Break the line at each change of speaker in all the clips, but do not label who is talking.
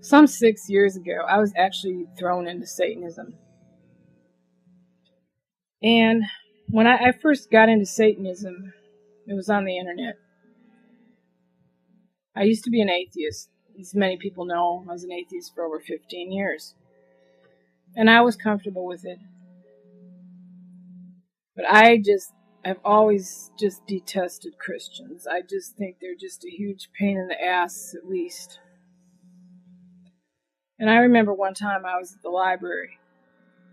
Some 6 years ago, I was actually thrown into Satanism. And when I first got into Satanism, it was on the internet. I used to be an atheist. As many people know, I was an atheist for over 15 years. And I was comfortable with it. But I've always just detested Christians. I just think they're just a huge pain in the ass, at least. And I remember one time I was at the library,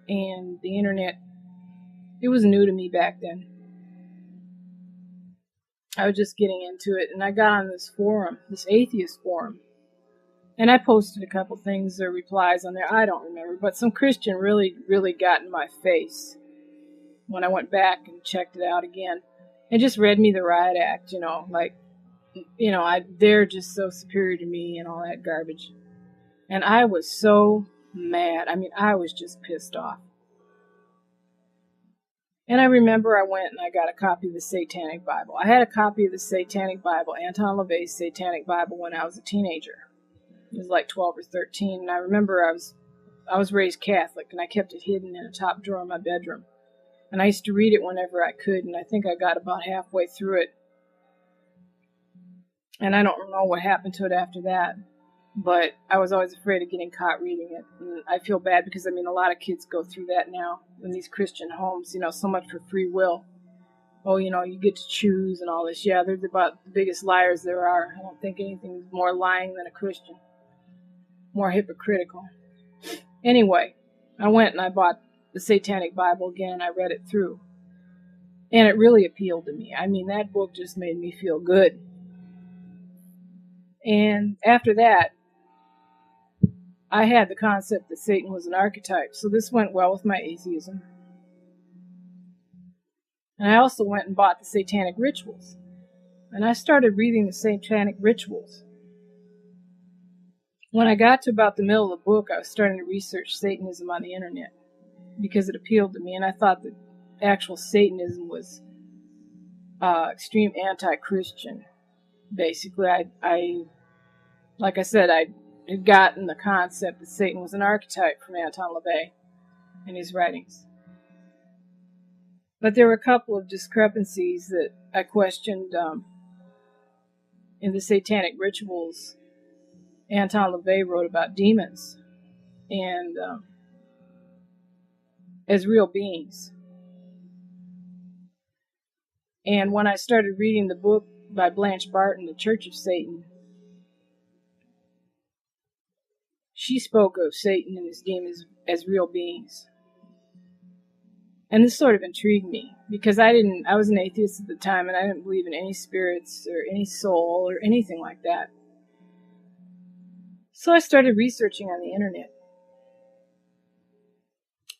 and the internet, it was new to me back then. I was just getting into it, and I got on this forum, this atheist forum. And I posted a couple things or replies on there, I don't remember, but some Christian really, really got in my face when I went back and checked it out again. And just read me the riot act, they're just so superior to me and all that garbage. And I was so mad. I mean, I was just pissed off. And I remember I went and I got a copy of the Satanic Bible. I had a copy of the Satanic Bible, Anton LaVey's Satanic Bible, when I was a teenager. It was like 12 or 13. And I remember I was raised Catholic, and I kept it hidden in a top drawer in my bedroom. And I used to read it whenever I could, and I think I got about halfway through it. And I don't know what happened to it after that. But I was always afraid of getting caught reading it. And I feel bad because, a lot of kids go through that now in these Christian homes, so much for free will. Oh, you get to choose and all this. Yeah, they're about the biggest liars there are. I don't think anything's more lying than a Christian. More hypocritical. Anyway, I went and I bought the Satanic Bible again, and I read it through. And it really appealed to me. That book just made me feel good. And after that, I had the concept that Satan was an archetype, so this went well with my atheism. And I also went and bought the Satanic Rituals. And I started reading the Satanic Rituals. When I got to about the middle of the book, I was starting to research Satanism on the internet because it appealed to me, and I thought that actual Satanism was extreme anti-Christian. Basically, like I said, I had gotten the concept that Satan was an archetype from Anton LaVey in his writings. But there were a couple of discrepancies that I questioned in the Satanic Rituals. Anton LaVey wrote about demons and as real beings. And when I started reading the book by Blanche Barton, The Church of Satan, she spoke of Satan and his demons as real beings. And this sort of intrigued me because I was an atheist at the time, and I didn't believe in any spirits or any soul or anything like that. So I started researching on the internet.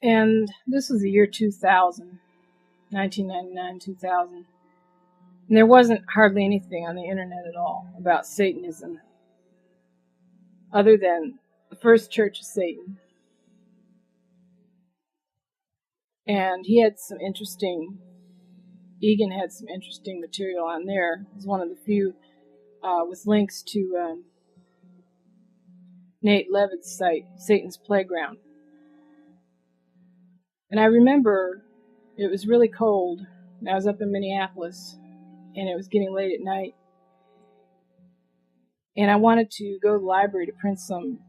And this was the year 2000, 1999, 2000. And there wasn't hardly anything on the internet at all about Satanism other than the First Church of Satan. And Egan had some interesting material on there. It was one of the few with links to Nate Levitt's site, Satan's Playground. And I remember it was really cold, and I was up in Minneapolis, and it was getting late at night. And I wanted to go to the library to print some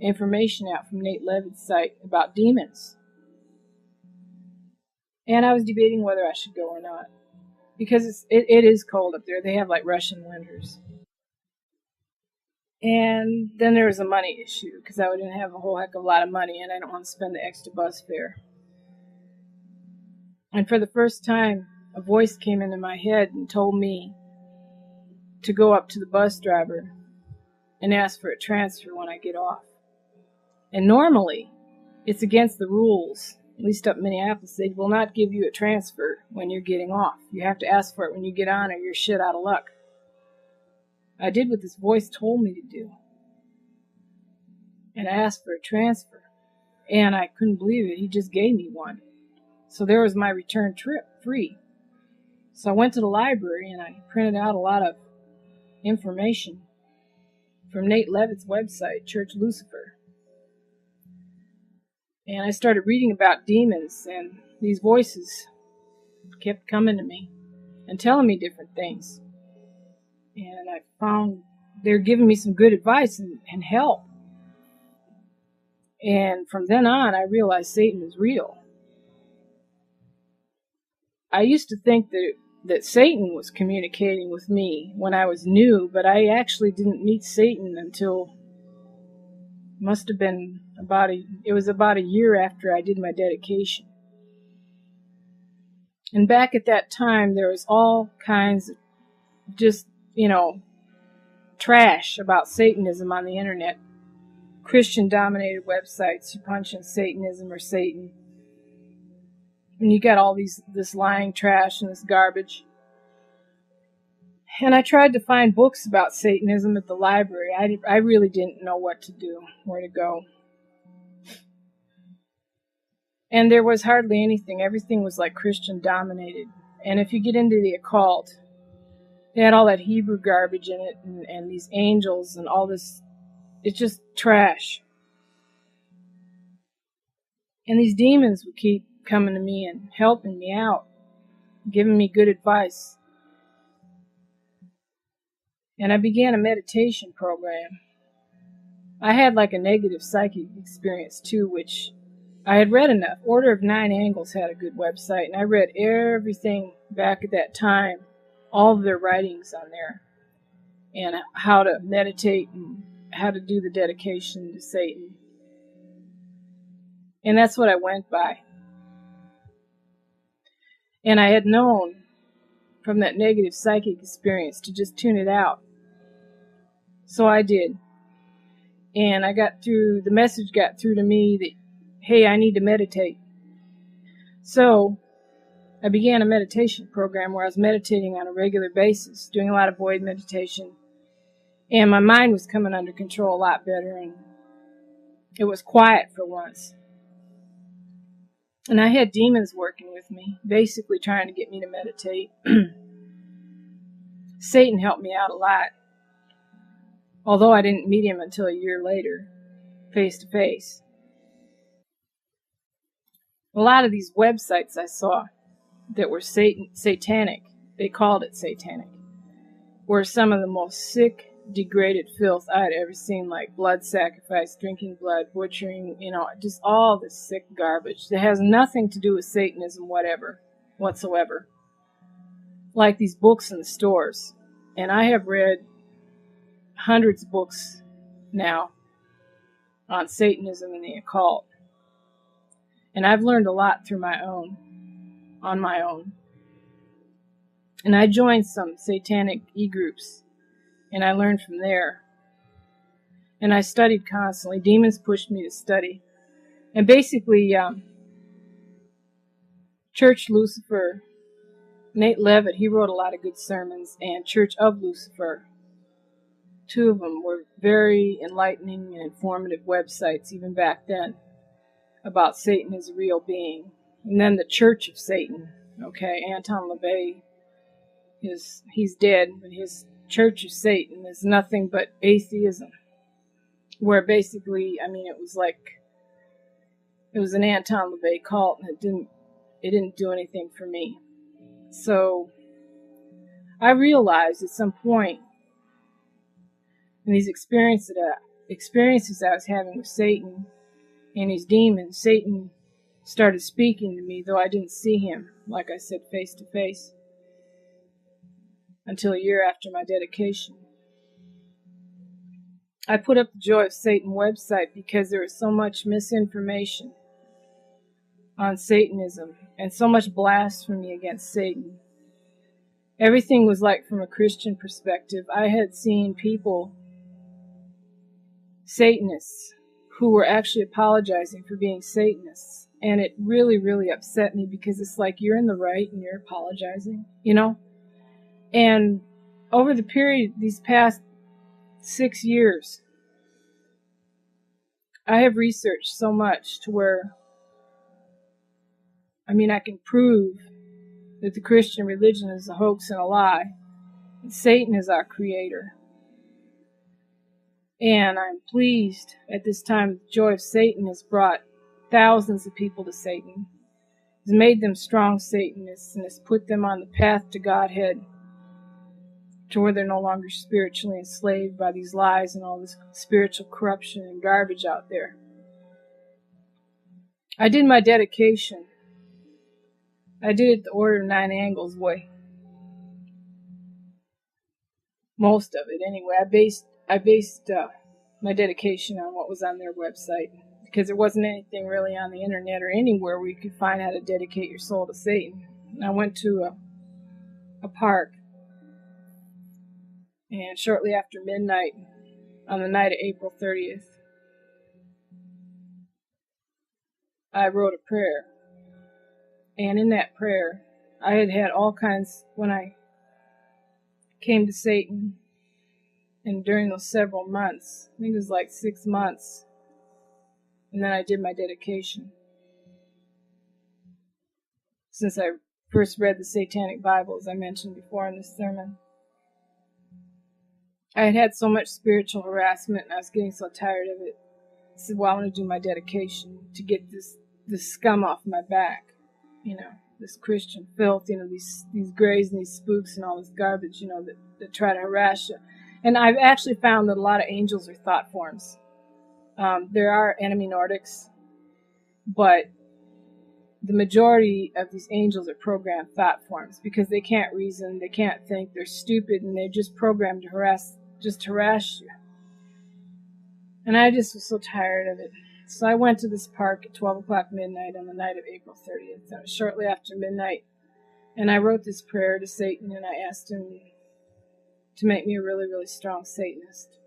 information out from Nate Levitt's site about demons. And I was debating whether I should go or not, because it is cold up there. They have like Russian winters. And then there was a money issue, because I didn't have a whole heck of a lot of money, and I don't want to spend the extra bus fare. And for the first time, a voice came into my head and told me to go up to the bus driver and ask for a transfer when I get off. And normally, it's against the rules, at least up in Minneapolis. They will not give you a transfer when you're getting off. You have to ask for it when you get on, or you're shit out of luck. I did what this voice told me to do. And I asked for a transfer. And I couldn't believe it. He just gave me one. So there was my return trip, free. So I went to the library and I printed out a lot of information from Nate Levitt's website, Church Lucifer. And I started reading about demons, and these voices kept coming to me and telling me different things. And I found they're giving me some good advice and help. And from then on, I realized Satan is real. I used to think that Satan was communicating with me when I was new, but I actually didn't meet Satan until must have been about a year after I did my dedication. And back at that time, there was all kinds of just, trash about Satanism on the internet. Christian-dominated websites, you punch in Satanism or Satan, and you got all this lying trash and this garbage. And I tried to find books about Satanism at the library. I really didn't know what to do, where to go. And there was hardly anything. Everything was like Christian-dominated. And if you get into the occult, they had all that Hebrew garbage in it, and these angels and all this. It's just trash. And these demons would keep coming to me and helping me out, giving me good advice. And I began a meditation program. I had like a negative psychic experience too, which I had read enough. Order of Nine Angles had a good website, and I read everything back at that time, all of their writings on there, and how to meditate and how to do the dedication to Satan. And that's what I went by. And I had known from that negative psychic experience to just tune it out. So I did. And the message got through to me that, hey, I need to meditate. So I began a meditation program where I was meditating on a regular basis, doing a lot of void meditation. And my mind was coming under control a lot better, and it was quiet for once. And I had demons working with me, basically trying to get me to meditate. Satan helped me out a lot, although I didn't meet him until a year later, face to face. A lot of these websites I saw that were satanic, they called it satanic, were some of the most sick, degraded filth I had ever seen, like blood sacrifice, drinking blood, butchering, just all this sick garbage that has nothing to do with Satanism whatsoever. Like these books in the stores. And I have read hundreds of books now on Satanism and the occult. And I've learned a lot on my own. And I joined some satanic e-groups, and I learned from there. And I studied constantly. Demons pushed me to study. And basically, Church Lucifer, Nate Levitt, he wrote a lot of good sermons, and Church of Lucifer, two of them were very enlightening and informative websites, even back then, about Satan as a real being. And then the Church of Satan, Anton LaVey, he's dead, but his Church of Satan is nothing but atheism, where basically, it was an Anton LaVey cult, and it didn't do anything for me. So I realized at some point in these experiences I was having with Satan and his demons, Satan started speaking to me, though I didn't see him, like I said, face to face, until a year after my dedication. I put up the Joy of Satan website because there was so much misinformation on Satanism and so much blasphemy against Satan. Everything was like from a Christian perspective. I had seen people, Satanists, who were actually apologizing for being Satanists. And it really, really upset me because it's like, you're in the right and you're apologizing, And over the period, these past 6 years, I have researched so much to where, I can prove that the Christian religion is a hoax and a lie. And Satan is our creator. And I'm pleased at this time the joy of Satan has brought thousands of people to Satan. Has made them strong Satanists and has put them on the path to Godhead, to where they're no longer spiritually enslaved by these lies and all this spiritual corruption and garbage out there. I did my dedication. I did it the Order of Nine Angles way. Most of it, anyway. I based my dedication on what was on their website, because there wasn't anything really on the internet or anywhere where you could find how to dedicate your soul to Satan. And I went to a park, and shortly after midnight, on the night of April 30th, I wrote a prayer. And in that prayer, I had all kinds, when I came to Satan, and during those several months, I think it was like 6 months, and then I did my dedication. Since I first read the Satanic Bible, as I mentioned before in this sermon, I had so much spiritual harassment, and I was getting so tired of it. I said, well, I want to do my dedication to get this scum off my back, this Christian filth, these grays and these spooks and all this garbage, that try to harass you. And I've actually found that a lot of angels are thought forms. There are enemy Nordics, but the majority of these angels are programmed thought forms, because they can't reason, they can't think, they're stupid, and they're just programmed to harass you. And I just was so tired of it. So I went to this park at 12 o'clock midnight on the night of April 30th. That was shortly after midnight. And I wrote this prayer to Satan, and I asked him to make me a really, really strong Satanist.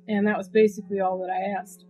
And that was basically all that I asked.